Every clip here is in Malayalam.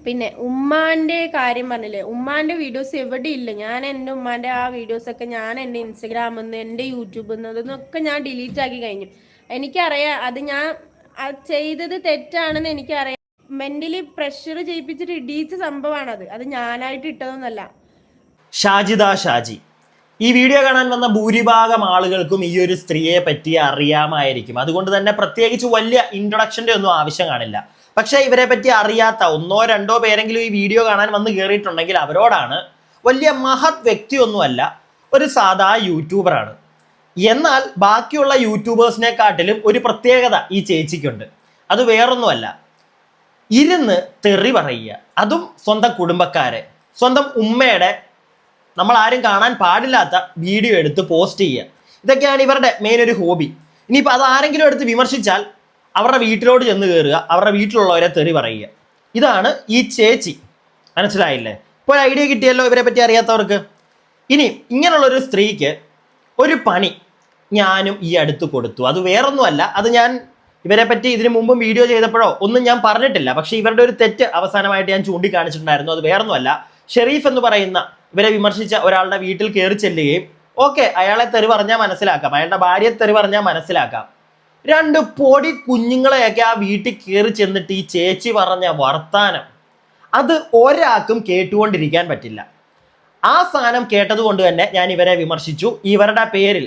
പിന്നെ ഉമ്മാന്റെ കാര്യം പറഞ്ഞില്ലേ, ഉമ്മാന്റെ വീഡിയോസ് എവിടെ ഇല്ല. ഞാൻ എൻ്റെ ഉമ്മാന്റെ ആ വീഡിയോസ് ഒക്കെ ഞാൻ എൻ്റെ ഇൻസ്റ്റഗ്രാമിൽ നിന്ന് എൻ്റെ യൂട്യൂബിൽ നിന്ന് അതൊക്കെ ഞാൻ ഡിലീറ്റ് ആക്കി കഴിഞ്ഞു. എനിക്കറിയാം അത് ഞാൻ ചെയ്തത് തെറ്റാണെന്ന് എനിക്കറിയാം. മെന്റലി പ്രഷർ ചെയ്യിപ്പിച്ചിട്ട് ഇടിയിച്ച സംഭവമാണ് അത് ഞാനായിട്ട് ഇട്ടതൊന്നല്ല. ഷാജിദ ഷാജി, ഈ വീഡിയോ കാണാൻ വന്ന ഭൂരിഭാഗം ആളുകൾക്കും ഈ ഒരു സ്ത്രീയെ പറ്റി അറിയാമായിരിക്കും. അതുകൊണ്ട് തന്നെ പ്രത്യേകിച്ച് വലിയ ഇൻട്രൊഡക്ഷൻ്റെ ഒന്നും ആവശ്യം കാണില്ല. പക്ഷേ ഇവരെ പറ്റി അറിയാത്ത ഒന്നോ രണ്ടോ പേരെങ്കിലും ഈ വീഡിയോ കാണാൻ വന്ന് കയറിയിട്ടുണ്ടെങ്കിൽ അവരോടാണ്, വലിയ മഹത് വ്യക്തിയൊന്നുമല്ല, ഒരു സാധാ യൂട്യൂബറാണ്. എന്നാൽ ബാക്കിയുള്ള യൂട്യൂബേഴ്സിനെക്കാട്ടിലും ഒരു പ്രത്യേകത ഈ ചേച്ചിക്കുണ്ട്. അത് വേറൊന്നുമല്ല, ഇരുന്ന് തെറി പറയുക, അതും സ്വന്തം കുടുംബക്കാരെ, സ്വന്തം ഉമ്മയുടെ നമ്മൾ ആരും കാണാൻ പാടില്ലാത്ത വീഡിയോ എടുത്ത് പോസ്റ്റ് ചെയ്യുക. ഇതൊക്കെയാണ് ഇവരുടെ മെയിൻ ഒരു ഹോബി. ഇനിയിപ്പോൾ അത് ആരെങ്കിലും എടുത്ത് വിമർശിച്ചാൽ അവരുടെ വീട്ടിലോട്ട് ചെന്ന് കയറുക, അവരുടെ വീട്ടിലുള്ളവരെ തെറി പറയുക. ഇതാണ് ഈ ചേച്ചി. മനസ്സിലായില്ലേ? ഇപ്പോൾ ഐഡിയ കിട്ടിയല്ലോ ഇവരെ പറ്റി അറിയാത്തവർക്ക്. ഇനി ഇങ്ങനെയുള്ളൊരു സ്ത്രീക്ക് ഒരു പണി ഞാനും ഈ അടുത്ത് കൊടുത്തു. അത് വേറൊന്നുമല്ല, അത് ഞാൻ ഇവരെ പറ്റി ഇതിനു മുമ്പും വീഡിയോ ചെയ്തപ്പോഴോ ഒന്നും ഞാൻ പറഞ്ഞിട്ടില്ല. പക്ഷേ ഇവരുടെ ഒരു തെറ്റ് അവസാനമായിട്ട് ഞാൻ ചൂണ്ടിക്കാണിച്ചിട്ടുണ്ടായിരുന്നു. അത് വേറൊന്നുമല്ല, ഷെരീഫ് എന്ന് പറയുന്ന ഇവരെ വിമർശിച്ച ഒരാളുടെ വീട്ടിൽ കയറി ചെല്ലുകയും, ഓക്കെ അയാളെ തെറി പറഞ്ഞാൽ മനസ്സിലാക്കാം, അയാളുടെ ഭാര്യയെ തെറി പറഞ്ഞാൽ മനസ്സിലാക്കാം, രണ്ട് പൊടി കുഞ്ഞുങ്ങളെയൊക്കെ ആ വീട്ടിൽ കയറി ചെന്നിട്ട് ഈ ചേച്ചി പറഞ്ഞ വർത്താനം അത് ഒരാൾക്കും കേട്ടുകൊണ്ടിരിക്കാൻ പറ്റില്ല. ആ സാധനം കേട്ടത് കൊണ്ട് തന്നെ ഞാൻ ഇവരെ വിമർശിച്ചു. ഇവരുടെ പേരിൽ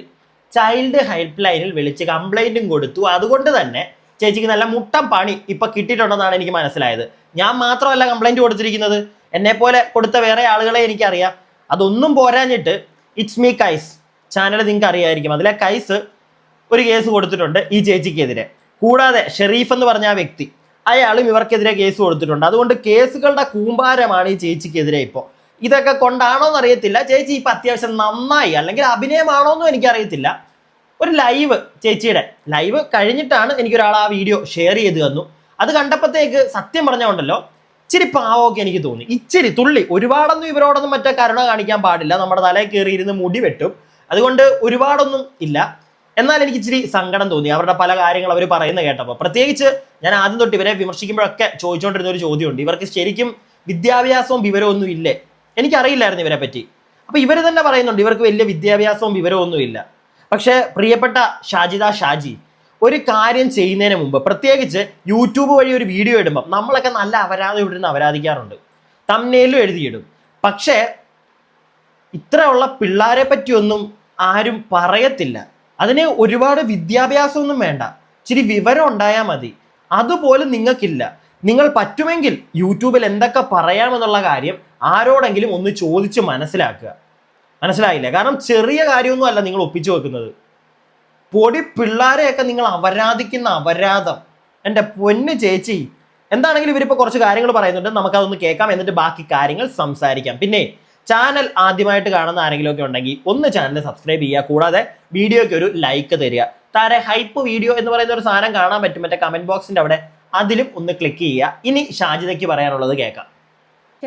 ചൈൽഡ് ഹെൽപ്പ് ലൈനിൽ വിളിച്ച് കംപ്ലൈൻറ്റും കൊടുത്തു. അതുകൊണ്ട് തന്നെ ചേച്ചിക്ക് നല്ല മുട്ടം പണി ഇപ്പം കിട്ടിയിട്ടുണ്ടെന്നാണ് എനിക്ക് മനസ്സിലായത്. ഞാൻ മാത്രമല്ല കംപ്ലൈൻറ്റ് കൊടുത്തിരിക്കുന്നത്, എന്നെപ്പോലെ കൊടുത്ത വേറെ ആളുകളെ എനിക്കറിയാം. അതൊന്നും പോരാഞ്ഞിട്ട് ഇറ്റ്സ് മീ കൈസ് ചാനൽ നിങ്ങൾക്ക് അറിയാമായിരിക്കും, അതിലെ കൈസ് ഒരു കേസ് കൊടുത്തിട്ടുണ്ട് ഈ ചേച്ചിക്കെതിരെ. കൂടാതെ ഷെരീഫ് എന്ന് പറഞ്ഞ ആ വ്യക്തി, അയാളും ഇവർക്കെതിരെ കേസ് കൊടുത്തിട്ടുണ്ട്. അതുകൊണ്ട് കേസുകളുടെ കൂമ്പാരമാണ് ഈ ചേച്ചിക്കെതിരെ ഇപ്പോൾ. ഇതൊക്കെ കൊണ്ടാണോ എന്നറിയത്തില്ല, ചേച്ചി ഇപ്പം അത്യാവശ്യം നന്നായി, അല്ലെങ്കിൽ അഭിനയമാണോ എന്നും എനിക്കറിയത്തില്ല. ഒരു ലൈവ്, ചേച്ചിയുടെ ലൈവ് കഴിഞ്ഞിട്ടാണ് എനിക്കൊരാൾ ആ വീഡിയോ ഷെയർ ചെയ്ത് തന്നു. അത് കണ്ടപ്പോഴത്തേക്ക് സത്യം പറഞ്ഞുകൊണ്ടല്ലോ ഇച്ചിരി പാവമൊക്കെ എനിക്ക് തോന്നി. ഇച്ചിരി തുള്ളി, ഒരുപാടൊന്നും ഇവരോടൊന്നും മറ്റേ കരുണ കാണിക്കാൻ പാടില്ല, നമ്മുടെ തലയിൽ കയറി ഇരുന്ന് മുടി വെട്ടും. അതുകൊണ്ട് ഒരുപാടൊന്നും ഇല്ല. എന്നാൽ എനിക്ക് ഇച്ചിരി സങ്കടം തോന്നി അവരുടെ പല കാര്യങ്ങൾ അവർ പറയുന്നത് കേട്ടപ്പോൾ. പ്രത്യേകിച്ച് ഞാൻ ആദ്യം തൊട്ട് ഇവരെ വിമർശിക്കുമ്പോഴൊക്കെ ചോദിച്ചുകൊണ്ടിരുന്ന ഒരു ചോദ്യമുണ്ട്, ഇവർക്ക് ശരിക്കും വിദ്യാഭ്യാസവും വിവരവും ഒന്നും ഇല്ലേ? എനിക്കറിയില്ലായിരുന്നു ഇവരെ പറ്റി. അപ്പോൾ ഇവർ തന്നെ പറയുന്നുണ്ട് ഇവർക്ക് വലിയ വിദ്യാഭ്യാസവും വിവരവും ഒന്നും ഇല്ല. പക്ഷേ പ്രിയപ്പെട്ട ഷാജിദ ഷാജി, ഒരു കാര്യം ചെയ്യുന്നതിന് മുമ്പ്, പ്രത്യേകിച്ച് യൂട്യൂബ് വഴി ഒരു വീഡിയോ ഇടുമ്പം നമ്മളൊക്കെ നല്ല അപരാധം ഇവിടുന്ന് അപരാധിക്കാറുണ്ട്, തംബ്നെയിലും എഴുതിയിടും. പക്ഷേ ഇത്രയുള്ള പിള്ളേരെ പറ്റിയൊന്നും ആരും പറയത്തില്ല. അതിന് ഒരുപാട് വിദ്യാഭ്യാസമൊന്നും വേണ്ട, ഇച്ചിരി വിവരം ഉണ്ടായാൽ മതി. അതുപോലും നിങ്ങൾക്കില്ല. നിങ്ങൾ പറ്റുമെങ്കിൽ യൂട്യൂബിൽ എന്തൊക്കെ പറയാമെന്നുള്ള കാര്യം ആരോടെങ്കിലും ഒന്ന് ചോദിച്ച് മനസ്സിലാക്കുക. മനസ്സിലായില്ലേ? കാരണം ചെറിയ കാര്യമൊന്നും അല്ല നിങ്ങൾ ഒപ്പിച്ചു വെക്കുന്നത്. പൊടി പിള്ളേരെയൊക്കെ നിങ്ങൾ അപരാധിക്കുന്ന അപരാധം, എൻ്റെ പൊന്ന് ചേച്ചി. എന്താണെങ്കിലും ഇവരിപ്പോൾ കുറച്ച് കാര്യങ്ങൾ പറയുന്നുണ്ട്, നമുക്കതൊന്ന് കേൾക്കാം, എന്നിട്ട് ബാക്കി കാര്യങ്ങൾ സംസാരിക്കാം. പിന്നെ ചാനൽ ആദ്യമായിട്ട് കാണുന്ന ആരെങ്കിലും ഒക്കെ ഉണ്ടെങ്കിൽ ഒന്ന് ചാനൽ സബ്സ്ക്രൈബ് ചെയ്യുക. കൂടാതെ വീഡിയോയ്ക്ക് ഒരു ലൈക്ക് തരിക. താരെ ഹൈപ്പ് വീഡിയോ എന്ന് പറയുന്ന ഒരു സാധനം കാണാൻ പറ്റും മറ്റേ കമന്റ് ബോക്സിന്റെ അവിടെ, അതിലും ഒന്ന് ക്ലിക്ക് ചെയ്യുക. ഇനി ഷാജിദയ്ക്ക് പറയാനുള്ളത് കേൾക്കാം.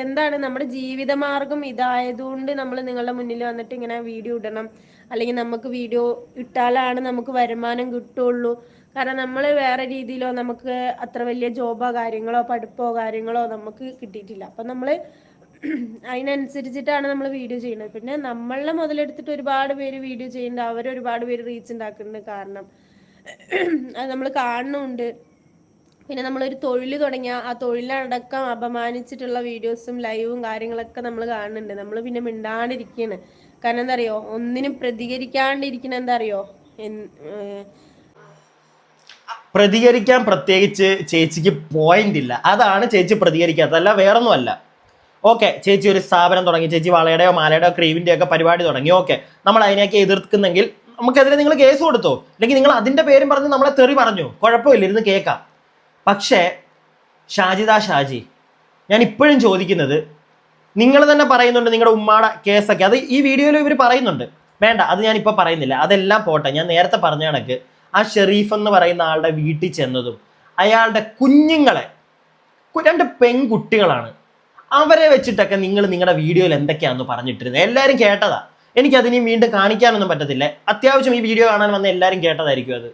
എന്താണ് നമ്മുടെ ജീവിതമാർഗം ഇതായതുകൊണ്ട് നമ്മൾ നിങ്ങളുടെ മുന്നിൽ വന്നിട്ട് ഇങ്ങനെ വീഡിയോ ഇടണം, അല്ലെങ്കിൽ നമുക്ക് വീഡിയോ ഇട്ടാലാണ് നമുക്ക് വരുമാനം കിട്ടുള്ളൂ. കാരണം നമ്മൾ വേറെ രീതിയിലോ നമുക്ക് അത്ര വലിയ ജോബോ കാര്യങ്ങളോ പഠിപ്പോ കാര്യങ്ങളോ നമുക്ക് കിട്ടിയിട്ടില്ല. അപ്പം നമ്മൾ അതിനനുസരിച്ചിട്ടാണ് നമ്മൾ വീഡിയോ ചെയ്യുന്നത്. പിന്നെ നമ്മളെ മുതലെടുത്തിട്ട് ഒരുപാട് പേര് വീഡിയോ ചെയ്യുന്നുണ്ട്, അവരൊരുപാട് പേര് റീച്ച് ഉണ്ടാക്കുന്നുണ്ട്. കാരണം അത് നമ്മൾ കാണുന്നുണ്ട്. പിന്നെ നമ്മളൊരു തൊഴിൽ തുടങ്ങിയ ആ തൊഴിലടക്കം അപമാനിച്ചിട്ടുള്ള വീഡിയോസും ലൈവും കാര്യങ്ങളൊക്കെ നമ്മൾ കാണുന്നുണ്ട്. നമ്മൾ പിന്നെ മിണ്ടാണ്ടിരിക്കുകയാണ്. കാരണം എന്താ അറിയോ, ഒന്നിനും പ്രതികരിക്കാണ്ടിരിക്കണ എന്താ അറിയോ, പ്രതികരിക്കാൻ പ്രത്യേകിച്ച് ചേച്ചിക്ക് പോയിന്റ് ഇല്ല. അതാണ് ചേച്ചി പ്രതികരിക്കാത്തത്, അല്ല വേറൊന്നുമല്ല. ഓക്കെ, ചേച്ചി ഒരു സ്ഥാപനം തുടങ്ങി, ചേച്ചി വളയുടെയോ മാലയുടെയോ ക്രീമിൻ്റെയോ ഒക്കെ പരിപാടി തുടങ്ങി. ഓക്കെ, നമ്മൾ അതിനെയൊക്കെ എതിർക്കുന്നെങ്കിൽ നമുക്കെതിരെ നിങ്ങൾ കേസ് കൊടുത്തോ, അല്ലെങ്കിൽ നിങ്ങൾ അതിൻ്റെ പേരും പറഞ്ഞ് നമ്മളെ തെറി പറഞ്ഞു, കുഴപ്പമില്ല, ഇരുന്ന് കേൾക്കാം. പക്ഷേ ഷാജിദ ഷാജി, ഞാൻ ഇപ്പോഴും ചോദിക്കുന്നത്, നിങ്ങൾ തന്നെ പറയുന്നുണ്ട് നിങ്ങളുടെ ഉമ്മാടെ കേസൊക്കെ, അത് ഈ വീഡിയോയിൽ ഇവർ പറയുന്നുണ്ട്. വേണ്ട, അത് ഞാൻ ഇപ്പോൾ പറയുന്നില്ല, അതെല്ലാം പോട്ടെ. ഞാൻ നേരത്തെ പറഞ്ഞ കണക്ക് ആ ഷെരീഫ് എന്ന് പറയുന്ന ആളുടെ വീട്ടിൽ ചെന്നതും അയാളുടെ കുഞ്ഞുങ്ങളെ, രണ്ട് പെൺകുട്ടികളാണ്, അവരെ വെച്ചിട്ടൊക്കെ നിങ്ങൾ നിങ്ങളുടെ വീഡിയോയിൽ എന്തൊക്കെയാണെന്ന് പറഞ്ഞിട്ടിരുന്നത് എല്ലാവരും കേട്ടതാ. എനിക്കതിനി വീണ്ടും കാണിക്കാനൊന്നും പറ്റത്തില്ല. അത്യാവശ്യം ഈ വീഡിയോ കാണാൻ വന്ന എല്ലാവരും കേട്ടതായിരിക്കും അത്.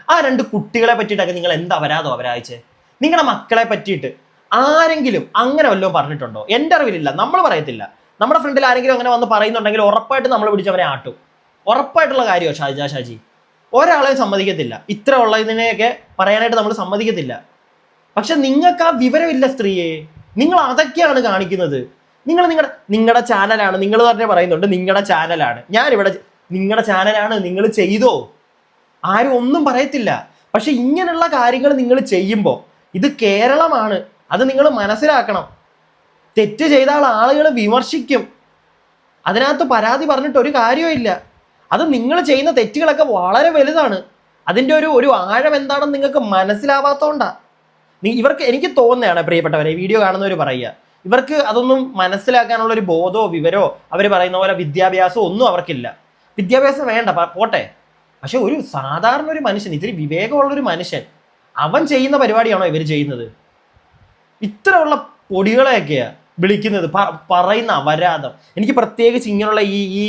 ആ രണ്ട് കുട്ടികളെ പറ്റിയിട്ടൊക്കെ നിങ്ങൾ എന്ത് അപരാധം അപരാധിച്ചേ? നിങ്ങളുടെ മക്കളെ പറ്റിയിട്ട് ആരെങ്കിലും അങ്ങനെ വല്ലതും പറഞ്ഞിട്ടുണ്ടോ? എൻ്റെ അറിവിലില്ല, നമ്മൾ പറയത്തില്ല. നമ്മുടെ ഫ്രണ്ടിൽ ആരെങ്കിലും അങ്ങനെ വന്ന് പറയുന്നുണ്ടെങ്കിൽ ഉറപ്പായിട്ട് നമ്മൾ പിടിച്ചവരെ ആട്ടും. ഉറപ്പായിട്ടുള്ള കാര്യമോ ഷാജിദ ഷാജി? ഒരാളെയും സമ്മതിക്കത്തില്ല. ഇത്ര ഉള്ളതിനെയൊക്കെ പറയാനായിട്ട് നമ്മൾ സമ്മതിക്കത്തില്ല. പക്ഷെ നിങ്ങൾക്ക് ആ വിവരമില്ല സ്ത്രീയെ. നിങ്ങൾ അതൊക്കെയാണ് കാണിക്കുന്നത്. നിങ്ങളുടെ ചാനലാണ്, നിങ്ങൾ തന്നെ പറയുന്നുണ്ട് നിങ്ങളുടെ ചാനലാണ്. ഞാനിവിടെ നിങ്ങളുടെ ചാനലാണ്, നിങ്ങൾ ചെയ്തോ, ആരും ഒന്നും പറയത്തില്ല. പക്ഷെ ഇങ്ങനെയുള്ള കാര്യങ്ങൾ നിങ്ങൾ ചെയ്യുമ്പോൾ ഇത് കേരളമാണ്, അത് നിങ്ങൾ മനസ്സിലാക്കണം. തെറ്റ് ചെയ്താൽ ആളുകൾ വിമർശിക്കും, അതിനകത്ത് പരാതി പറഞ്ഞിട്ട് ഒരു കാര്യമില്ല. അത് നിങ്ങൾ ചെയ്യുന്ന തെറ്റുകളൊക്കെ വളരെ വലുതാണ്. അതിൻ്റെ ഒരു ആഴം എന്താണെന്ന് നിങ്ങൾക്ക് മനസ്സിലാവാത്തോണ്ടാ. ഇവർക്ക്, എനിക്ക് തോന്നുന്നതാണ് പ്രിയപ്പെട്ടവരെ, വീഡിയോ കാണുന്നവർ പറയുക, ഇവർക്ക് അതൊന്നും മനസ്സിലാക്കാനുള്ള ഒരു ബോധമോ വിവരമോ അവർ പറയുന്ന പോലെ വിദ്യാഭ്യാസമോ ഒന്നും അവർക്കില്ല. വിദ്യാഭ്യാസം വേണ്ട പോട്ടെ, പക്ഷെ ഒരു സാധാരണ ഒരു മനുഷ്യൻ, ഇത്തിരി വിവേകമുള്ളൊരു മനുഷ്യൻ, അവൻ ചെയ്യുന്ന പരിപാടിയാണോ ഇവർ ചെയ്യുന്നത്? ഇത്രയുള്ള പൊടികളെയൊക്കെയാ വിളിക്കുന്നത്, പറയുന്ന അപരാധം. എനിക്ക് പ്രത്യേകിച്ച് ഇങ്ങനെയുള്ള ഈ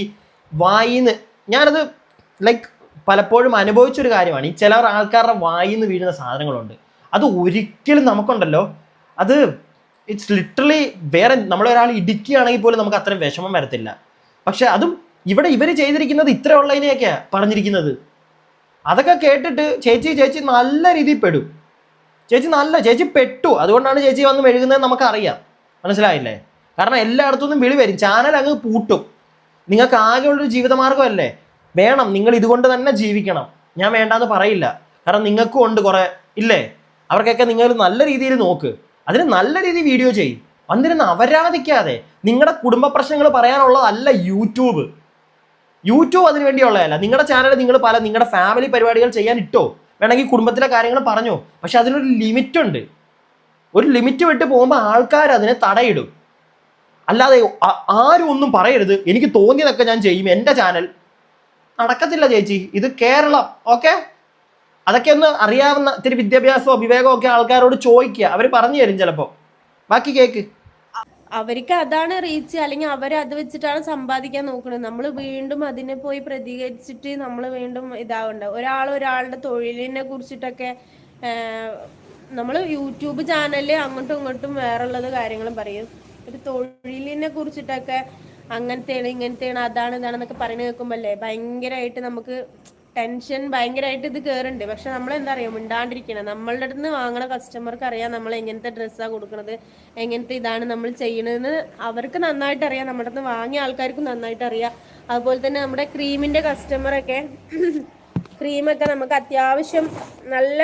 വായിന്ന്, ഞാനത് ലൈക്ക് പലപ്പോഴും അനുഭവിച്ചൊരു കാര്യമാണ്. ഈ ചില ആൾക്കാരുടെ വായിന്ന് വീഴുന്ന സാധനങ്ങളുണ്ട്, അത് ഒരിക്കലും നമുക്കുണ്ടല്ലോ, അത് ഇറ്റ്സ് ലിറ്ററലി വേറെ നമ്മളൊരാൾ ഇടിക്കുകയാണെങ്കിൽ പോലും നമുക്ക് അത്രയും വിഷമം വരത്തില്ല. പക്ഷെ അതും ഇവിടെ ഇവർ ചെയ്തിരിക്കുന്നത് ഇത്ര ഉള്ളതിനെയൊക്കെയാ പറഞ്ഞിരിക്കുന്നത്. അതൊക്കെ കേട്ടിട്ട് ചേച്ചി നല്ല രീതിയിൽ പെടും. ചേച്ചി പെട്ടു, അതുകൊണ്ടാണ് ചേച്ചി വന്ന് മെഴുകുന്നത് നമുക്കറിയാം. മനസ്സിലായില്ലേ? കാരണം എല്ലായിടത്തുനിന്നും വിളി വരും, ചാനൽ അങ്ങ് പൂട്ടും. നിങ്ങൾക്ക് ആകെയുള്ളൊരു ജീവിതമാർഗ്ഗമല്ലേ, വേണം, നിങ്ങൾ ഇതുകൊണ്ട് തന്നെ ജീവിക്കണം. ഞാൻ വേണ്ടാന്ന് പറയില്ല, കാരണം നിങ്ങൾക്കും ഉണ്ട് കുറെ ഇല്ലേ, അവർക്കൊക്കെ നിങ്ങൾ നല്ല രീതിയിൽ നോക്ക്, അതിന് നല്ല രീതിയിൽ വീഡിയോ ചെയ്യും. വന്നിരുന്ന് അപരാധിക്കാതെ. നിങ്ങളുടെ കുടുംബ പ്രശ്നങ്ങൾ പറയാനുള്ളതല്ല യൂട്യൂബ് അതിന് വേണ്ടിയുള്ളതല്ല. നിങ്ങളുടെ ചാനൽ നിങ്ങൾ നിങ്ങളുടെ ഫാമിലി പരിപാടികൾ ചെയ്യാൻ ഇട്ടോ, വേണമെങ്കിൽ കുടുംബത്തിലെ കാര്യങ്ങൾ പറഞ്ഞോ, പക്ഷെ അതിനൊരു ലിമിറ്റ് ഉണ്ട്. ഒരു ലിമിറ്റ് വിട്ട് പോകുമ്പോൾ ആൾക്കാർ അതിനെ തടയിടും. അല്ലാതെ ആരും ഒന്നും പറയരുത്, എനിക്ക് തോന്നിയതൊക്കെ ഞാൻ ചെയ്യും, എൻ്റെ ചാനൽ നടക്കത്തില്ല ചേച്ചി. ഇത് കേരളം, ഓക്കെ? അതൊക്കെ ഒന്ന് അറിയാവുന്ന ഇത്തിരി വിദ്യാഭ്യാസമോ വിവേകമോ ഒക്കെ ആൾക്കാരോട് ചോദിക്കുക, അവർ പറഞ്ഞു തരും ചിലപ്പോൾ. ബാക്കി കേക്ക്. അവർക്ക് അതാണ് റീച്ച്, അല്ലെങ്കിൽ അവർ അത് വെച്ചിട്ടാണ് സമ്പാദിക്കാൻ നോക്കുന്നത്. നമ്മൾ വീണ്ടും അതിനെ പോയി പ്രതികരിച്ചിട്ട് നമ്മൾ വീണ്ടും ഇതാവണ്ട. ഒരാളുടെ തൊഴിലിനെ കുറിച്ചിട്ടൊക്കെ നമ്മൾ യൂട്യൂബ് ചാനലിൽ അങ്ങോട്ടും ഇങ്ങോട്ടും വേറുള്ളത് കാര്യങ്ങളും പറയും. ഒരു തൊഴിലിനെ കുറിച്ചിട്ടൊക്കെ അങ്ങനത്തെയാണ് ഇങ്ങനത്തെയാണ് അതാണ് ഇതാണെന്നൊക്കെ പറഞ്ഞു കേൾക്കുമ്പോഴല്ലേ ഭയങ്കരമായിട്ട് നമുക്ക് ടെൻഷൻ, ഭയങ്കരമായിട്ട് ഇത് കയറുന്നുണ്ട്. പക്ഷെ നമ്മൾ എന്താ അറിയാം, മിണ്ടാണ്ടിരിക്കണം. നമ്മളുടെ അടുത്ത് നിന്ന് വാങ്ങണ കസ്റ്റമർക്ക് അറിയാം നമ്മൾ എങ്ങനത്തെ ഡ്രസ്സാണ് കൊടുക്കുന്നത്, എങ്ങനത്തെ ഇതാണ് നമ്മൾ ചെയ്യണതെന്ന് അവർക്ക് നന്നായിട്ട് അറിയാം, നമ്മുടെ അടുത്ത് വാങ്ങിയ ആൾക്കാർക്കും നന്നായിട്ട് അറിയാം. അതുപോലെ തന്നെ നമ്മുടെ ക്രീമിൻ്റെ ക്രീമൊക്കെ നമുക്ക് അത്യാവശ്യം നല്ല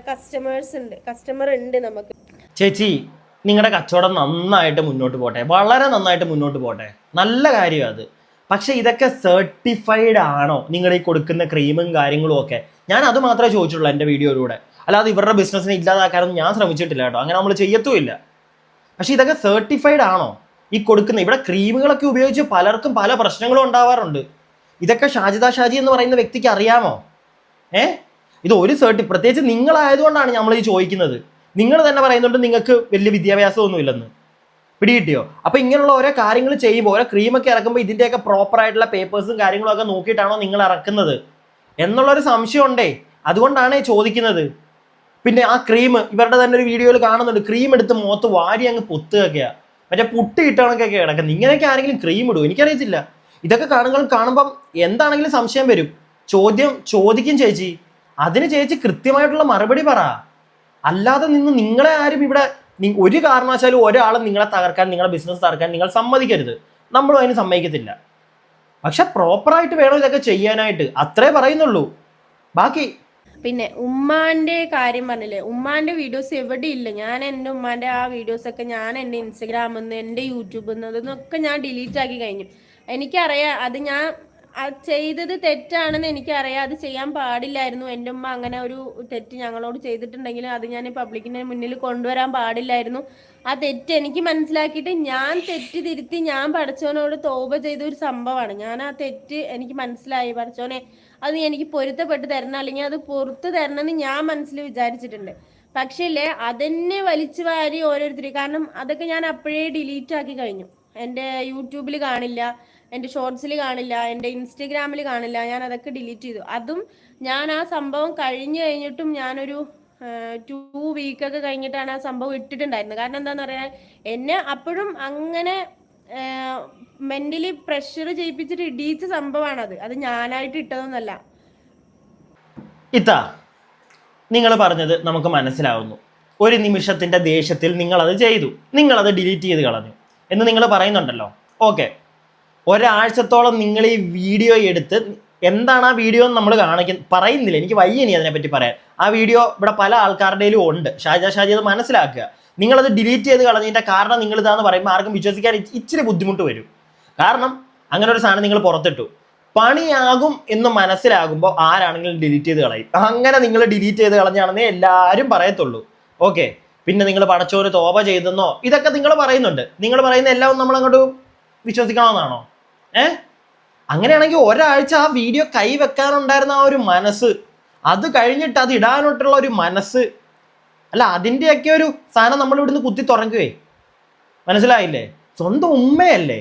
കസ്റ്റമർ ഉണ്ട് നമുക്ക്. ചേച്ചി, നിങ്ങളുടെ കച്ചവടം നന്നായിട്ട് മുന്നോട്ട് പോട്ടെ, വളരെ നന്നായിട്ട് മുന്നോട്ട് പോട്ടെ, നല്ല കാര്യമാണ് അത്. പക്ഷെ ഇതൊക്കെ സർട്ടിഫൈഡ് ആണോ, നിങ്ങൾ ഈ കൊടുക്കുന്ന ക്രീമും കാര്യങ്ങളും ഒക്കെ? ഞാൻ അത് മാത്രമേ ചോദിച്ചുള്ളൂ എൻ്റെ വീഡിയോയിലൂടെ, അല്ലാതെ ഇവരുടെ ബിസിനസ്സിനെ ഇല്ലാതാക്കാനൊന്നും ഞാൻ ശ്രമിച്ചിട്ടില്ല കേട്ടോ, അങ്ങനെ നമ്മൾ ചെയ്യത്തുമില്ല. പക്ഷെ ഇതൊക്കെ സർട്ടിഫൈഡ് ആണോ ഈ കൊടുക്കുന്ന? ഇവിടെ ക്രീമുകളൊക്കെ ഉപയോഗിച്ച് പലർക്കും പല പ്രശ്നങ്ങളും ഉണ്ടാവാറുണ്ട്. ഇതൊക്കെ ഷാജിദ ഷാജി എന്ന് പറയുന്ന വ്യക്തിക്ക് അറിയാമോ? ഇത് ഒരു പ്രത്യേകിച്ച് നിങ്ങളായതുകൊണ്ടാണ് നമ്മൾ ഈ ചോദിക്കുന്നത്. നിങ്ങൾ തന്നെ പറയുന്നുണ്ട് നിങ്ങൾക്ക് വലിയ വിദ്യാഭ്യാസമൊന്നും ഇല്ലെന്ന്. പിടികിട്ടിയോ? അപ്പോൾ ഇങ്ങനെയുള്ള ഓരോ കാര്യങ്ങൾ ചെയ്യുമ്പോൾ, ഓരോ ക്രീമൊക്കെ ഇറക്കുമ്പോൾ ഇതിൻ്റെയൊക്കെ പ്രോപ്പറായിട്ടുള്ള പേപ്പേഴ്സും കാര്യങ്ങളും ഒക്കെ നോക്കിയിട്ടാണോ നിങ്ങൾ ഇറക്കുന്നത് എന്നുള്ളൊരു സംശയം ഉണ്ടേ, അതുകൊണ്ടാണ് ചോദിക്കുന്നത്. പിന്നെ ആ ക്രീം ഇവരുടെ തന്നെ ഒരു വീഡിയോയിൽ കാണുന്നുണ്ട്, ക്രീം എടുത്ത് മുഖത്ത് വാരി അങ്ങ് പൊത്തുകയൊക്കെയാണ്, മറ്റേ പുട്ടി ഇട്ടണക്കൊക്കെ കിടക്കുന്നത്. ഇങ്ങനെയൊക്കെ ആരെങ്കിലും ക്രീം ഇടും? എനിക്കറിയത്തില്ല. ഇതൊക്കെ കാണുമ്പോൾ എന്താണെങ്കിലും സംശയം വരും, ചോദിക്കും ചേച്ചി. അതിന് ചേച്ചി കൃത്യമായിട്ടുള്ള മറുപടി പറ. അല്ലാതെ നിങ്ങളെ ആരും ഇവിടെ ഒരു കാരണവശാലും ഒരാളും നിങ്ങളെ തകർക്കാൻ, നിങ്ങളുടെ ബിസിനസ് തകർക്കാൻ നിങ്ങൾ സമ്മതിക്കരുത്. നമ്മളും അതിന് സമ്മതിക്കത്തില്ല. പക്ഷെ പ്രോപ്പറായിട്ട് വേണം ഇതൊക്കെ ചെയ്യാനായിട്ട്, അത്രേ പറയുന്നുള്ളൂ. ബാക്കി പിന്നെ ഉമ്മാന്റെ കാര്യം പറഞ്ഞില്ലേ, ഉമ്മാന്റെ വീഡിയോസ് എവിടെ ഇല്ല. ഞാൻ എൻ്റെ ഉമ്മാന്റെ ആ വീഡിയോസൊക്കെ ഞാൻ എൻ്റെ ഇൻസ്റ്റഗ്രാമിൽ നിന്ന്, എൻ്റെ യൂട്യൂബിൽ നിന്ന് അതൊക്കെ ഞാൻ ഡിലീറ്റ് ആക്കി കഴിഞ്ഞു. എനിക്കറിയാം അത് ഞാൻ ചെയ്തത് തെറ്റാണെന്ന് എനിക്കറിയാം, അത് ചെയ്യാൻ പാടില്ലായിരുന്നു. എൻ്റെ ഉമ്മ അങ്ങനെ ഒരു തെറ്റ് ഞങ്ങളോട് ചെയ്തിട്ടുണ്ടെങ്കിൽ അത് ഞാൻ പബ്ലിക്കിൻ്റെ മുന്നിൽ കൊണ്ടുവരാൻ പാടില്ലായിരുന്നു. ആ തെറ്റ് എനിക്ക് മനസ്സിലാക്കിയിട്ട് ഞാൻ തെറ്റ് തിരുത്തി ഞാൻ പടച്ചവനോട് തൗബ ചെയ്ത ഒരു സംഭവമാണ്. ഞാൻ ആ തെറ്റ് എനിക്ക് മനസ്സിലായി, പടച്ചവനെ അത് നീ എനിക്ക് പൊരുത്തപ്പെട്ട് തരണം, അല്ലെങ്കിൽ അത് പുറത്ത് തരണമെന്ന് ഞാൻ മനസ്സിൽ വിചാരിച്ചിട്ടുണ്ട്. പക്ഷേ ഇല്ലേ, അതെന്നെ വലിച്ചു വാരി ഓരോരുത്തർ, കാരണം അതൊക്കെ ഞാൻ അപ്പോഴേ ഡിലീറ്റ് ആക്കി കഴിഞ്ഞു. എൻ്റെ യൂട്യൂബിൽ കാണില്ല, എൻ്റെ ഷോർട്സിൽ കാണില്ല, എൻ്റെ ഇൻസ്റ്റഗ്രാമിൽ കാണില്ല. ഞാൻ അതൊക്കെ ഡിലീറ്റ് ചെയ്തു. അതും ഞാൻ ആ സംഭവം കഴിഞ്ഞിട്ടും ഞാനൊരു 2 വീക്കൊക്കെ കഴിഞ്ഞിട്ടാണ് ആ സംഭവം ഇട്ടിട്ടുണ്ടായിരുന്നത്. കാരണം എന്താന്ന് പറയാൻ എന്നെ അപ്പോഴും അങ്ങനെ മെന്റലി പ്രഷർ ചെയ്യിപ്പിച്ചിട്ട് ഇടിയിച്ച സംഭവമാണത്. അത് ഞാനായിട്ട് ഇട്ടതൊന്നല്ല. ഇതാ നിങ്ങൾ പറഞ്ഞത് നമുക്ക് മനസ്സിലാവുന്നു. ഒരു നിമിഷത്തിന്റെ ദേഷ്യത്തിൽ നിങ്ങളത് ചെയ്തു, നിങ്ങളത് ഡിലീറ്റ് ചെയ്ത് കളഞ്ഞു എന്ന് നിങ്ങൾ പറയുന്നുണ്ടല്ലോ. ഓക്കെ, ഒരാഴ്ചത്തോളം നിങ്ങൾ ഈ വീഡിയോ എടുത്ത് എന്താണ് ആ വീഡിയോ എന്ന് നമ്മൾ പറയുന്നില്ല, എനിക്ക് വയ്യ ഇനി അതിനെപ്പറ്റി പറയാൻ. ആ വീഡിയോ ഇവിടെ പല ആൾക്കാരുടെയിലും ഉണ്ട്. ഷാജി അത് മനസ്സിലാക്കുക. നിങ്ങളത് ഡിലീറ്റ് ചെയ്ത് കളഞ്ഞതിൻ്റെ കാരണം നിങ്ങൾ ഇതാന്ന് പറയുമ്പോൾ ആർക്കും വിശ്വസിക്കാൻ ഇച്ചിരി ബുദ്ധിമുട്ട് വരും. കാരണം അങ്ങനെ ഒരു സാധനം നിങ്ങൾ പുറത്തിട്ടു, പണിയാകും എന്ന് മനസ്സിലാകുമ്പോൾ ആരാണെങ്കിലും ഡിലീറ്റ് ചെയ്ത് കളയും. അങ്ങനെ നിങ്ങൾ ഡിലീറ്റ് ചെയ്ത് കളഞ്ഞാണെന്നേ എല്ലാവരും പറയത്തുള്ളൂ. ഓക്കെ, പിന്നെ നിങ്ങൾ പടച്ചോറ് തോപ ചെയ്തെന്നോ ഇതൊക്കെ നിങ്ങൾ പറയുന്നുണ്ട്. നിങ്ങൾ പറയുന്ന എല്ലാം നമ്മൾ അങ്ങോട്ട് വിശ്വസിക്കണമെന്നാണോ? അങ്ങനെയാണെങ്കിൽ ഒരാഴ്ച ആ വീഡിയോ കൈവെക്കാനുണ്ടായിരുന്ന ആ ഒരു മനസ്സ്, അത് കഴിഞ്ഞിട്ട് അത് ഇടാനോട്ടുള്ള ഒരു മനസ്സ്, അല്ല അതിൻ്റെയൊക്കെ ഒരു സാധനം നമ്മൾ ഇവിടുന്ന് കുത്തി തുറങ്ങുകയെ. മനസ്സിലായില്ലേ? സ്വന്തം ഉമ്മയല്ലേ?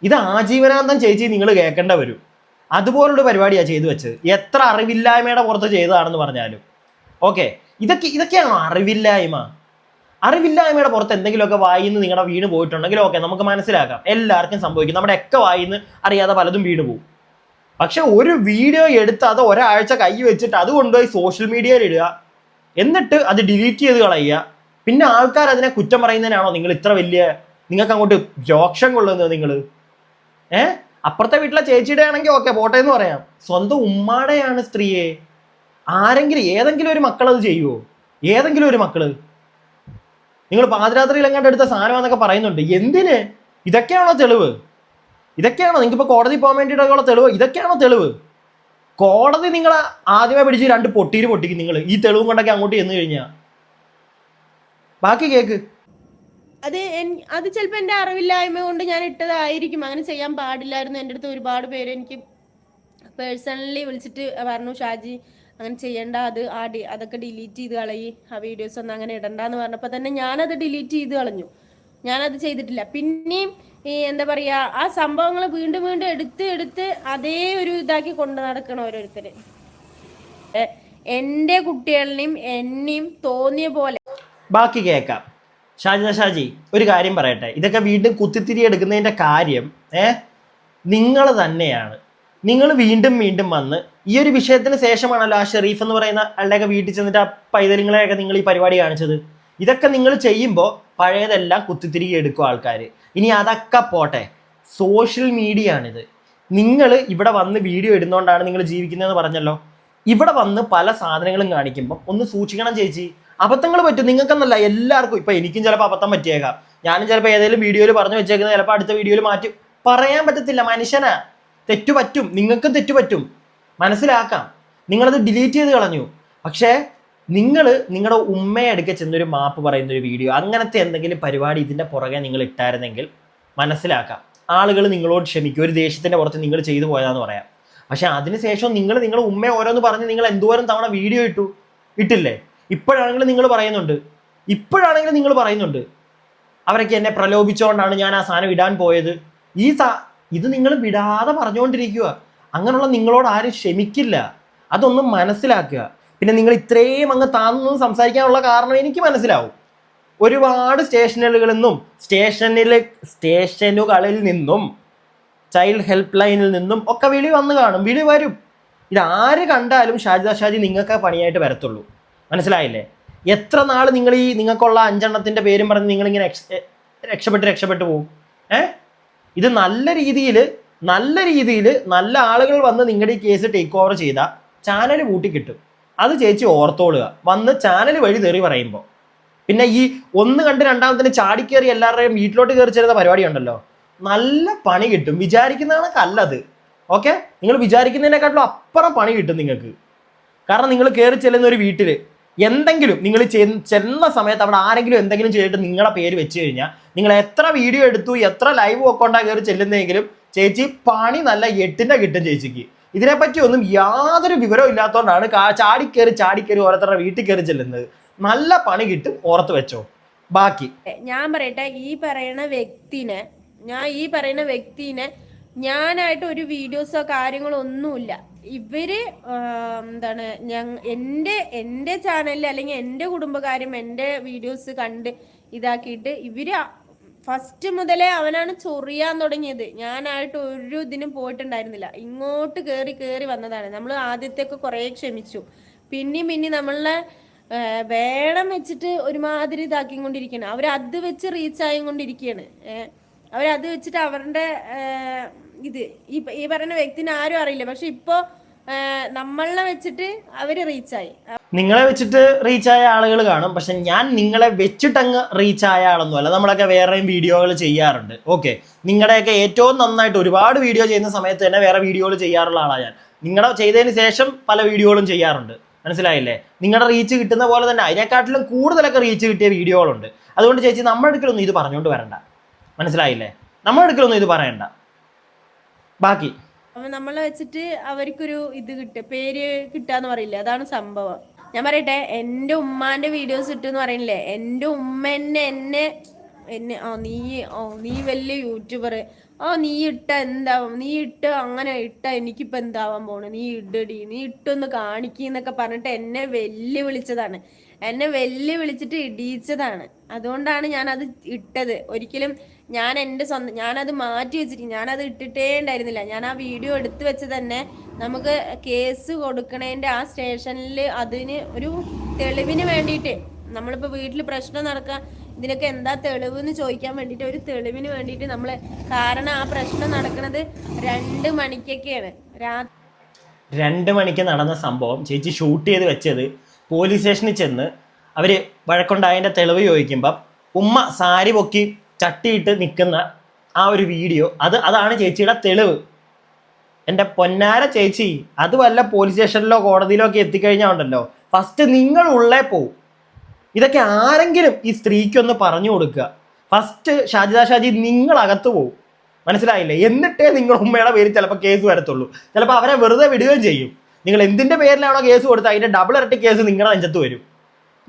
ഇത് ആജീവനാന്തം ചേച്ചി നിങ്ങൾ കേൾക്കേണ്ട വരും. അതുപോലുള്ള പരിപാടിയാണ് ചെയ്തു വെച്ചത്. എത്ര അറിവില്ലായ്മയുടെ പുറത്ത് ചെയ്തതാണെന്ന് പറഞ്ഞാലും. ഓക്കെ, ഇതൊക്കെയാണോ അറിവില്ലായ്മ? അറിവില്ലായ്മയുടെ പുറത്ത് എന്തെങ്കിലുമൊക്കെ വായിന്ന് നിങ്ങളുടെ വീണ് പോയിട്ടുണ്ടെങ്കിൽ ഓക്കെ, നമുക്ക് മനസ്സിലാക്കാം, എല്ലാവർക്കും സംഭവിക്കും. നമ്മുടെ ഒക്കെ വായിന്ന് അറിയാതെ പലതും വീണ് പോകും. പക്ഷെ ഒരു വീഡിയോ എടുത്ത് അത് ഒരാഴ്ച കൈ വെച്ചിട്ട് അത് കൊണ്ടുപോയി സോഷ്യൽ മീഡിയയിൽ ഇടുക, എന്നിട്ട് അത് ഡിലീറ്റ് ചെയ്ത് കളയുക, പിന്നെ ആൾക്കാർ അതിനെ കുറ്റം പറയുന്നതിനാണോ നിങ്ങൾ ഇത്ര വലിയ, നിങ്ങൾക്ക് അങ്ങോട്ട് രോക്ഷം കൊള്ളുന്നത്? നിങ്ങൾ അപ്പുറത്തെ വീട്ടിലെ ചേച്ചിയുടെ ആണെങ്കിൽ ഓക്കെ പോട്ടെ എന്ന് പറയാം. സ്വന്തം ഉമ്മാടെയാണ് സ്ത്രീയെ. ആരെങ്കിലും ഏതെങ്കിലും ഒരു മക്കൾ അത് ചെയ്യുമോ? ഏതെങ്കിലും ഒരു മക്കള്? നിങ്ങൾ പാതിരാത്രിയിൽ എങ്ങാണ്ട് എടുത്ത സാധനമാണെന്നൊക്കെ പറയുന്നുണ്ട്. എന്തിന്? ഇതൊക്കെയാണോ തെളിവ്? ഇതൊക്കെയാണോ നിങ്ങൾക്കിപ്പോൾ കോടതി പോകാൻ വേണ്ടിയിട്ടുള്ള തെളിവ്? ഇതൊക്കെയാണോ തെളിവ്? കോടതി നിങ്ങളെ ആദ്യമേ പിടിച്ച് 2 പൊട്ടീര് പൊട്ടിക്കും നിങ്ങൾ ഈ തെളിവും കൊണ്ടൊക്കെ അങ്ങോട്ട് ചെന്ന് കഴിഞ്ഞാൽ. ബാക്കി കേക്ക്. അത് ചിലപ്പോൾ എൻ്റെ അറിവില്ലായ്മ കൊണ്ട് ഞാൻ ഇട്ടതായിരിക്കും. അങ്ങനെ ചെയ്യാൻ പാടില്ലായിരുന്നു. എൻ്റെ അടുത്ത് ഒരുപാട് പേര് എനിക്ക് പേഴ്സണലി വിളിച്ചിട്ട് പറഞ്ഞു, ഷാജി അങ്ങനെ ചെയ്യേണ്ട, അതൊക്കെ ഡിലീറ്റ് ചെയ്ത് കളയി, ആ വീഡിയോസ് ഒന്നും അങ്ങനെ ഇടണ്ടെന്ന് പറഞ്ഞപ്പോൾ തന്നെ ഞാനത് ഡിലീറ്റ് ചെയ്ത് കളഞ്ഞു. ഞാനത് ചെയ്തിട്ടില്ല. പിന്നെയും ഈ എന്താ പറയുക, ആ സംഭവങ്ങൾ വീണ്ടും വീണ്ടും എടുത്ത് അതേ ഒരു ഇതാക്കി കൊണ്ട് നടക്കണം ഓരോരുത്തർ. എൻ്റെ കുട്ടികളെയും എന്നെയും തോന്നിയ പോലെ. ബാക്കി കേൾക്കാം. ഷാജി ഒരു കാര്യം പറയട്ടെ. ഇതൊക്കെ വീണ്ടും കുത്തിത്തിരി എടുക്കുന്നതിൻ്റെ കാര്യം നിങ്ങൾ തന്നെയാണ്. നിങ്ങൾ വീണ്ടും വന്ന് ഈ ഒരു വിഷയത്തിന് ശേഷമാണല്ലോ ആ ഷെരീഫ് എന്ന് പറയുന്ന ആളുടെയൊക്കെ വീട്ടിൽ ചെന്നിട്ട് ആ പൈതലിങ്ങളെയൊക്കെ നിങ്ങൾ ഈ പരിപാടി കാണിച്ചത്. ഇതൊക്കെ നിങ്ങൾ ചെയ്യുമ്പോൾ പഴയതെല്ലാം കുത്തിത്തിരികെ എടുക്കും ആൾക്കാർ. ഇനി അതൊക്കെ പോട്ടെ, സോഷ്യൽ മീഡിയ ആണിത്. നിങ്ങൾ ഇവിടെ വന്ന് വീഡിയോ ഇടുന്നതുകൊണ്ടാണ് നിങ്ങൾ ജീവിക്കുന്നതെന്ന് പറഞ്ഞല്ലോ. ഇവിടെ വന്ന് പല സാധനങ്ങളും കാണിക്കുമ്പോൾ ഒന്ന് സൂക്ഷിക്കണം ചേച്ചി. അബദ്ധങ്ങൾ പറ്റും, നിങ്ങൾക്കെന്നല്ല എല്ലാവർക്കും. ഇപ്പം എനിക്കും ചിലപ്പോൾ അബദ്ധം പറ്റിയേക്കാം. ഞാനും ചിലപ്പോൾ ഏതെങ്കിലും വീഡിയോയിൽ പറഞ്ഞു വെച്ചേക്കുന്നത് ചിലപ്പോൾ അടുത്ത വീഡിയോയിൽ മാറ്റി പറയാൻ പറ്റത്തില്ല. മനുഷ്യനാ, തെറ്റുപറ്റും. നിങ്ങൾക്കും തെറ്റുപറ്റും, മനസ്സിലാക്കാം. നിങ്ങളത് ഡിലീറ്റ് ചെയ്ത് കളഞ്ഞു. പക്ഷേ നിങ്ങൾ നിങ്ങളുടെ ഉമ്മയെ അടുക്ക ചെന്നൊരു മാപ്പ് പറയുന്ന ഒരു വീഡിയോ, അങ്ങനത്തെ എന്തെങ്കിലും പരിപാടി ഇതിൻ്റെ പുറകെ നിങ്ങൾ ഇട്ടായിരുന്നെങ്കിൽ മനസ്സിലാക്കാം, ആളുകൾ നിങ്ങളോട് ക്ഷമിക്കും. ഒരു ദേഷ്യത്തിൻ്റെ പുറത്ത് നിങ്ങൾ ചെയ്തു പോയതാന്ന് പറയാം. പക്ഷെ അതിനുശേഷം നിങ്ങളുടെ ഉമ്മയെ ഓരോന്ന് പറഞ്ഞ് നിങ്ങൾ എന്തോരം തവണ വീഡിയോ ഇട്ടില്ലേ? ഇപ്പോഴാണെങ്കിലും നിങ്ങൾ പറയുന്നുണ്ട് അവരൊക്കെ എന്നെ പ്രലോഭിച്ചുകൊണ്ടാണ് ഞാൻ ആ സാധനം ഇടാൻ പോയത്. ഇത് നിങ്ങൾ വിടാതെ പറഞ്ഞുകൊണ്ടിരിക്കുക. അങ്ങനെയുള്ള നിങ്ങളോട് ആരും ക്ഷമിക്കില്ല. അതൊന്നും മനസ്സിലാക്കുക. പിന്നെ നിങ്ങൾ ഇത്രയും അങ്ങ് താന്നു സംസാരിക്കാനുള്ള കാരണം എനിക്ക് മനസ്സിലാവും. ഒരുപാട് സ്റ്റേഷനുകളിൽ നിന്നും ചൈൽഡ് ഹെൽപ്പ് ലൈനിൽ നിന്നും ഒക്കെ വിളി വന്ന് കാണും, വിളി വരും. ഇതാര് കണ്ടാലും ഷാജി നിങ്ങൾക്ക് പണിയായിട്ട് വരത്തുള്ളൂ. മനസ്സിലായില്ലേ? എത്ര നാൾ നിങ്ങൾ ഈ നിങ്ങൾക്കുള്ള 5 എണ്ണത്തിൻ്റെ പേരും പറഞ്ഞ് നിങ്ങളിങ്ങനെ രക്ഷപ്പെട്ടു പോകും? ഇത് നല്ല രീതിയിൽ നല്ല ആളുകൾ വന്ന് നിങ്ങളുടെ ഈ കേസ് ടേക്ക് ഓവർ ചെയ്താൽ ചാനൽ കൂട്ടി കിട്ടും. അത് ചേച്ചി ഓർത്തോളുക. വന്ന് ചാനൽ വഴി തെറി പറയുമ്പോൾ പിന്നെ ഈ ഒന്ന് കണ്ട് രണ്ടാമത്തിന് ചാടിക്കേറി എല്ലാവരുടെയും വീട്ടിലോട്ട് കയറി ചേരുന്ന പരിപാടി ഉണ്ടല്ലോ, നല്ല പണി കിട്ടും. വിചാരിക്കുന്നതാണ് കല്ലത്. ഓക്കെ, നിങ്ങൾ വിചാരിക്കുന്നതിനെക്കാട്ടിലും അപ്പുറം പണി കിട്ടും നിങ്ങൾക്ക്. കാരണം നിങ്ങൾ കയറി ചെല്ലുന്ന ഒരു വീട്ടിൽ എന്തെങ്കിലും നിങ്ങൾ ചെന്ന സമയത്ത് അവിടെ ആരെങ്കിലും എന്തെങ്കിലും ചെയ്തിട്ട് നിങ്ങളുടെ പേര് വെച്ച് കഴിഞ്ഞാൽ നിങ്ങൾ എത്ര വീഡിയോ എടുത്തു, എത്ര ലൈവ് ഒക്കെ കയറി ചെല്ലുന്നെങ്കിലും ചേച്ചി പണി നല്ല 8ന്റെ കിട്ടും ചേച്ചിക്ക്. ഇതിനെപ്പറ്റി ഒന്നും യാതൊരു വിവരവും ഇല്ലാത്തതുകൊണ്ടാണ് ചാടിക്കേറി ഓരോരുത്തരുടെ വീട്ടിൽ കയറി ചെല്ലുന്നത്. നല്ല പണി കിട്ടും, ഓർത്ത് വെച്ചോ. ബാക്കി ഞാൻ പറയട്ടെ, ഈ പറയുന്ന വ്യക്തിനെ ഞാനായിട്ട് ഒരു വീഡിയോസോ കാര്യങ്ങളോ ഒന്നുമില്ല. ഇവര് എന്താണ് എൻ്റെ ചാനലിൽ അല്ലെങ്കിൽ എൻ്റെ കുടുംബകാര്യം എൻ്റെ വീഡിയോസ് കണ്ട് ഇതാക്കിയിട്ട് ഇവര് ഫസ്റ്റ് മുതലേ അവനാണ് ചൊറിയാൻ തുടങ്ങിയത്. ഞാനായിട്ട് ഒരു ഇതിനും പോയിട്ടുണ്ടായിരുന്നില്ല. ഇങ്ങോട്ട് കയറി വന്നതാണ്. നമ്മൾ ആദ്യത്തെയൊക്കെ കുറേ ക്ഷമിച്ചു. പിന്നെയും നമ്മളെ വേണം വെച്ചിട്ട് ഒരുമാതിരി ഇതാക്കിക്കൊണ്ടിരിക്കുകയാണ്. അവരത് വെച്ച് റീച്ച് ആയിക്കൊണ്ടിരിക്കുകയാണ്. അവരത് വെച്ചിട്ട് അവരുടെ ഇത് ഈ പറയുന്ന വ്യക്തിനെ ആരും അറിയില്ല. പക്ഷെ ഇപ്പോ നമ്മളെ വെച്ചിട്ട് അവര് റീച്ചായി. നിങ്ങളെ വെച്ചിട്ട് റീച്ചായ ആളുകൾ കാണും, പക്ഷെ ഞാൻ നിങ്ങളെ വെച്ചിട്ടങ്ങ് റീച്ചായ ആളൊന്നുമല്ല. നമ്മളൊക്കെ വേറെയും വീഡിയോകൾ ചെയ്യാറുണ്ട്. ഓക്കെ, നിങ്ങളുടെയൊക്കെ ഏറ്റവും നന്നായിട്ട് ഒരുപാട് വീഡിയോ ചെയ്യുന്ന സമയത്ത് തന്നെ വേറെ വീഡിയോകൾ ചെയ്യാറുള്ള ആളാണ് ഞാൻ. നിങ്ങളുടെ ചെയ്തതിന് ശേഷം പല വീഡിയോകളും ചെയ്യാറുണ്ട്. മനസ്സിലായില്ലേ? നിങ്ങളുടെ റീച്ച് കിട്ടുന്ന പോലെ തന്നെ അതിനെക്കാട്ടിലും കൂടുതലൊക്കെ റീച്ച് കിട്ടിയ വീഡിയോകളുണ്ട്. അതുകൊണ്ട് ചേച്ചി നമ്മുടെ അടുക്കലൊന്നും ഇത് പറഞ്ഞുകൊണ്ട് വരണ്ട. മനസ്സിലായില്ലേ? നമ്മുടെ അടുക്കലൊന്നും ഇത് പറയണ്ട. ബാക്കി അപ്പൊ നമ്മളെ വെച്ചിട്ട് അവർക്കൊരു ഇത് പേര് കിട്ടാന്ന് പറയില്ലേ, അതാണ് സംഭവം. ഞാൻ പറയട്ടെ, എൻ്റെ ഉമ്മാന്റെ വീഡിയോസ് ഇട്ടെന്ന് പറയണില്ലേ, എൻ്റെ ഉമ്മ എന്നെ നീ വലിയ യൂട്യൂബർ, നീ ഇട്ട എന്താവും, നീ ഇട്ട് അങ്ങനെ ഇട്ട എനിക്കിപ്പോൾ എന്താവാൻ പോണു, നീ ഇടടി, നീ ഇട്ടൊന്ന് കാണിക്കുന്നൊക്കെ പറഞ്ഞിട്ട് എന്നെ വെല്ലുവിളിച്ചതാണ്. എന്നെ വെല്ലുവിളിച്ചിട്ട് ഇടിയിച്ചതാണ്. അതുകൊണ്ടാണ് ഞാനത് ഇട്ടത്. ഒരിക്കലും ഞാനത് മാറ്റി വെച്ചിട്ട് ഞാനത് ഇട്ടിട്ടേ ഉണ്ടായിരുന്നില്ല. ഞാൻ ആ വീഡിയോ എടുത്തു വെച്ച് തന്നെ നമുക്ക് കേസ് കൊടുക്കണേൻ്റെ ആ സ്റ്റേഷനിൽ അതിന് ഒരു തെളിവിന് വേണ്ടിയിട്ട്, നമ്മളിപ്പോൾ വീട്ടിൽ പ്രശ്നം നടക്കുക, ഇതിനൊക്കെ എന്താ തെളിവ് എന്ന് ചോദിക്കാൻ വേണ്ടിയിട്ട്, ഒരു തെളിവിന് വേണ്ടിയിട്ട് നമ്മൾ, കാരണം ആ പ്രശ്നം നടക്കുന്നത് 2 മണിക്കൊക്കെയാണ്. 2 മണിക്ക് നടന്ന സംഭവം ചേച്ചി ഷൂട്ട് ചെയ്ത് വെച്ചത് പോലീസ് സ്റ്റേഷനിൽ ചെന്ന് അവർ വഴക്കുണ്ടായതിൻ്റെ തെളിവ് ചോദിക്കുമ്പം ഉമ്മ സാരി പൊക്കി ചട്ടിയിട്ട് നിൽക്കുന്ന ആ ഒരു വീഡിയോ, അതാണ് ചേച്ചിയുടെ തെളിവ്. എൻ്റെ പൊന്നാര ചേച്ചി, അത് വല്ല പോലീസ് സ്റ്റേഷനിലോ കോടതിയിലോ ഒക്കെ എത്തിക്കഴിഞ്ഞാൽ ഉണ്ടല്ലോ, ഫസ്റ്റ് നിങ്ങൾ ഉള്ളേ പോവും. ഇതൊക്കെ ആരെങ്കിലും ഈ സ്ത്രീക്കൊന്ന് പറഞ്ഞു കൊടുക്കുക. ഫസ്റ്റ് ഷാജി നിങ്ങളകത്ത് പോവും. മനസ്സിലായില്ലേ? എന്നിട്ടേ നിങ്ങൾ ഉമ്മയുടെ പേരിൽ ചിലപ്പോൾ കേസ് വരത്തുള്ളൂ. ചിലപ്പോൾ അവരെ വെറുതെ വിടുകയും ചെയ്യും. നിങ്ങൾ എന്തിൻ്റെ പേരിലാണോ കേസ് കൊടുത്താൽ അതിൻ്റെ ഡബിൾ ഇരട്ടി കേസ് നിങ്ങളുടെ നെഞ്ചത്ത് വരും.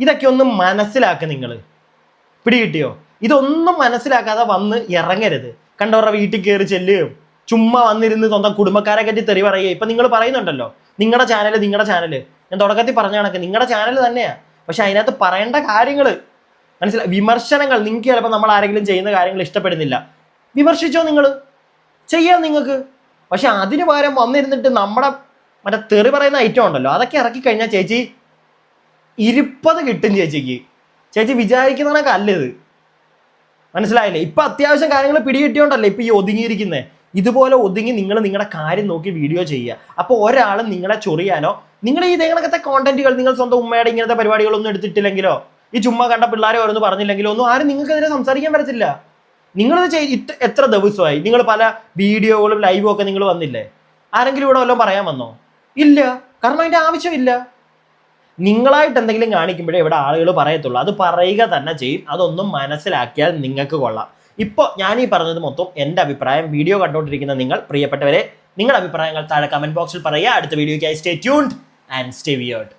ഇതൊക്കെ ഒന്ന് മനസ്സിലാക്കുക. നിങ്ങൾ പിടികിട്ടിയോ? ഇതൊന്നും മനസ്സിലാക്കാതെ വന്ന് ഇറങ്ങരുത്. കണ്ടവരുടെ വീട്ടിൽ കയറി ചെല്ലുകയും ചുമ്മാ വന്നിരുന്ന് സ്വന്തം കുടുംബക്കാരെ കറ്റി തെറി പറയുക. ഇപ്പം നിങ്ങൾ പറയുന്നുണ്ടല്ലോ നിങ്ങളുടെ ചാനൽ, ഞാൻ തുടക്കത്തിൽ പറഞ്ഞ കണക്ക് നിങ്ങളുടെ ചാനൽ തന്നെയാണ്. പക്ഷെ അതിനകത്ത് പറയേണ്ട കാര്യങ്ങൾ മനസ്സിലായി. വിമർശനങ്ങൾ, നിങ്ങൾക്ക് ചിലപ്പോൾ നമ്മൾ ആരെങ്കിലും ചെയ്യുന്ന കാര്യങ്ങൾ ഇഷ്ടപ്പെടുന്നില്ല, വിമർശിച്ചോ, നിങ്ങൾ ചെയ്യാം നിങ്ങൾക്ക്. പക്ഷെ അതിന് പകരം വന്നിരുന്നിട്ട് നമ്മുടെ മറ്റേ തെറി പറയുന്ന ഐറ്റം ഉണ്ടല്ലോ, അതൊക്കെ ഇറക്കി കഴിഞ്ഞാൽ ചേച്ചി 20 കിട്ടും ചേച്ചിക്ക്. ചേച്ചി വിചാരിക്കുന്നതൊക്കെ അല്ലത്. മനസ്സിലായില്ലേ? ഇപ്പം അത്യാവശ്യം കാര്യങ്ങൾ പിടികിട്ടിയോണ്ടല്ലേ ഇപ്പം ഈ ഒതുങ്ങിയിരിക്കുന്നത്. ഇതുപോലെ ഒതുങ്ങി നിങ്ങൾ നിങ്ങളുടെ കാര്യം നോക്കി വീഡിയോ ചെയ്യുക. അപ്പോൾ ഒരാൾ നിങ്ങളെ ചൊറിയാനോ, നിങ്ങൾ ഈ ഇതേകണക്കത്തെ കോണ്ടന്റുകൾ നിങ്ങൾ സ്വന്തം ഉമ്മയുടെ ഇങ്ങനത്തെ പരിപാടികളൊന്നും എടുത്തിട്ടില്ലെങ്കിലോ, ഈ ചുമ്മാ കണ്ട പിള്ളേരെ ഓരോന്ന് പറഞ്ഞില്ലെങ്കിലോ ഒന്നും ആരും നിങ്ങൾക്കെതിരെ സംസാരിക്കാൻ പറ്റത്തില്ല. നിങ്ങളിത് എത്ര ദിവസമായി? നിങ്ങൾ പല വീഡിയോകളും ലൈവും ഒക്കെ നിങ്ങൾ വന്നില്ലേ? ആരെങ്കിലും ഇവിടെ വല്ലതും പറയാൻ വന്നോ? ഇല്ല. കാരണം അതിൻ്റെ ആവശ്യമില്ല. നിങ്ങളായിട്ട് എന്തെങ്കിലും കാണിക്കുമ്പോഴേ ഇവിടെ ആളുകൾ പറയത്തുള്ളൂ. അത് പറയുക തന്നെ ചെയ്യും. അതൊന്നും മനസ്സിലാക്കിയാൽ നിങ്ങൾക്ക് കൊള്ളാം. ഇപ്പോൾ ഞാനീ പറഞ്ഞത് മൊത്തം എൻ്റെ അഭിപ്രായം. വീഡിയോ കണ്ടുകൊണ്ടിരിക്കുന്ന നിങ്ങൾ, പ്രിയപ്പെട്ടവരെ, നിങ്ങളുടെ അഭിപ്രായങ്ങൾ താഴെ കമൻറ്റ് ബോക്സിൽ പറയുക. അടുത്ത വീഡിയോയ്ക്കായി stay tuned and stay weird.